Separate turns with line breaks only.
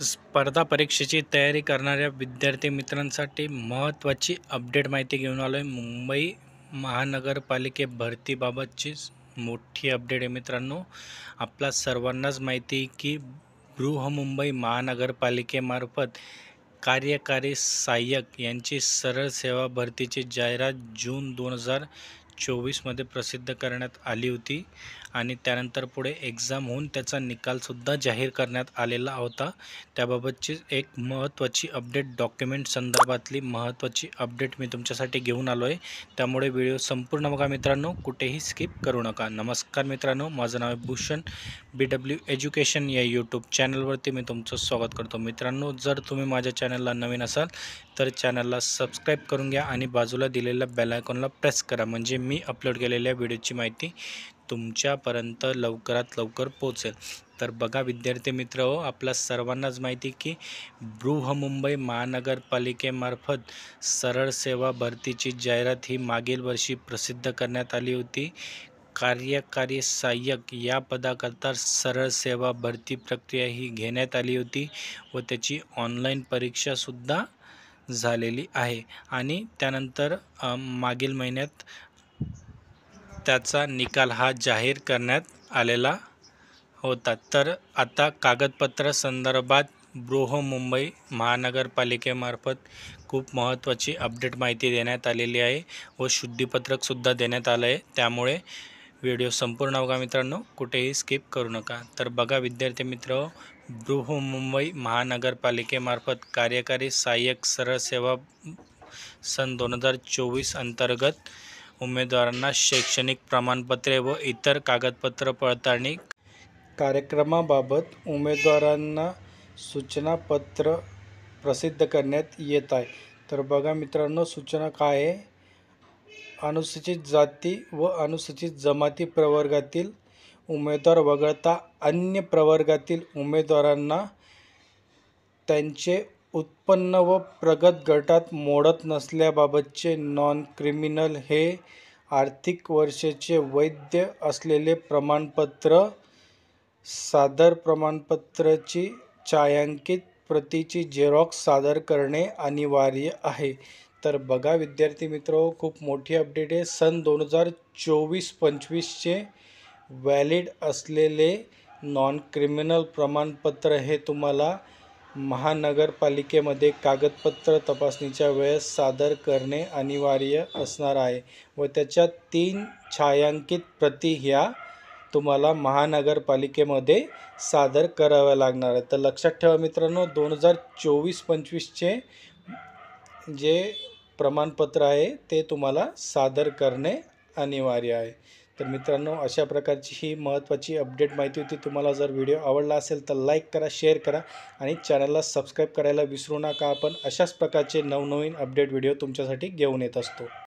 स्पर्धा परीक्षेची तयारी करणाऱ्या विद्यार्थी मित्रांसाठी महत्त्वाची अपडेट माहिती घेऊन आलो आहे. मुंबई महानगरपालिके भरतीबाबतची मोठी अपडेट आहे मित्रांनो. आपला सर्वांनाच माहिती आहे की बृहमुंबई महानगरपालिकेमार्फत कार्यकारी सहाय्यक यांची सरळ सेवा भरतीची जाहिरात जून 2024मध्ये प्रसिद्ध करण्यात आली होती आणि त्यानंतर पुढे एक्झाम होऊन त्याचा निकालसुद्धा जाहीर करण्यात आलेला होता. त्याबाबतची एक महत्त्वाची अपडेट, डॉक्युमेंट संदर्भातली महत्त्वाची अपडेट मी तुमच्यासाठी घेऊन आलो आहे. त्यामुळे व्हिडिओ संपूर्ण बघा मित्रांनो, कुठेही स्किप करू नका. नमस्कार मित्रांनो, माझं नाव आहे भूषण. BW एज्युकेशन या यूट्यूब चॅनलवरती मी तुमचं स्वागत करतो. मित्रांनो, जर तुम्ही माझ्या चॅनलला नवीन असाल तर चॅनलला सबस्क्राईब करून घ्या आणि बाजूला दिलेल्या बेल आयकॉनला प्रेस करा, म्हणजे मी अपलोड केलेल्या व्हिडिओची माहिती तुमच्यापर्यंत लवकरात लवकर पोहोचेल. तर बघा विद्यार्थी मित्र हो, आपल्या सर्वांनाच माहिती की बृहमुंबई महानगरपालिकेमार्फत सरळ सेवा भरतीची जाहिरात ही मागील वर्षी प्रसिद्ध करण्यात आली होती. कार्यकारी सहाय्यक या पदाकरता सरळ सेवा भरती प्रक्रिया ही घेण्यात आली होती व त्याची ऑनलाईन परीक्षासुद्धा झालेली आहे आणि त्यानंतर मागील महिन्यात त्याचा निकाल हा जाहीर करण्यात आलेला होता. तर आता कागदपत्र संदर्भात बृहमुंबई महानगरपालिकेमार्फत खूप महत्त्वाची अपडेट माहिती देण्यात आलेली आहे व शुद्धीपत्रकसुद्धा देण्यात आलं आहे. त्यामुळे व्हिडिओ संपूर्ण बघा मित्रांनो, कुठेही स्किप करू नका. तर बघा विद्यार्थी मित्र, बृहमुंबई महानगरपालिकेमार्फत कार्यकारी सहाय्यक सरळ सेवा सन 2024 अंतर्गत उमेदवारांना शैक्षणिक प्रमाणपत्रे व इतर कागदपत्र पडताळणी कार्यक्रमाबाबत उमेदवारांना सूचनापत्र प्रसिद्ध करण्यात येत आहे. तर बघा मित्रांनो, सूचना काय आहे? अनुसूचित जाती व अनुसूचित जमाती प्रवर्गातील उमेदवार वगळता अन्य प्रवर्गातील उमेदवारांना त्यांचे उत्पन्न व प्रगत गटात मोडत नसल्याबाबतचे नॉन क्रिमिनल हे आर्थिक वर्षाचे वैध असलेले प्रमाणपत्र, सादर प्रमाणपत्राची छायांकित प्रतीची झेरॉक्स सादर करणे अनिवार्य आहे. तर बघा विद्यार्थी मित्र, खूप मोठी अपडेट आहे. सन 2024-25चे व्हॅलिड असलेले नॉन क्रिमिनल प्रमाणपत्र हे तुम्हाला महानगरपालिकेमध्ये कागदपत्र तपासणीच्या वेळेस सादर करणे अनिवार्य असणार आहे व त्याच्या 3 छायांकित प्रती ह्या तुम्हाला महानगरपालिकेमध्ये सादर कराव्या लागणार आहे. तर लक्षात ठेवा मित्रांनो, 2024-25चे जे प्रमाणपत्र आहे ते तुम्हाला सादर करणे अनिवार्य आहे. तर मित्रांनो, अशा प्रकारची ही महत्त्वाची अपडेट माहिती होती. तुम्हाला जर व्हिडिओ आवडला असेल तर लाईक करा, शेअर करा आणि चॅनलला सबस्क्राईब करायला विसरू नका. आपण अशाच प्रकारचे नवनवीन अपडेट व्हिडिओ तुमच्यासाठी घेऊन येत असतो.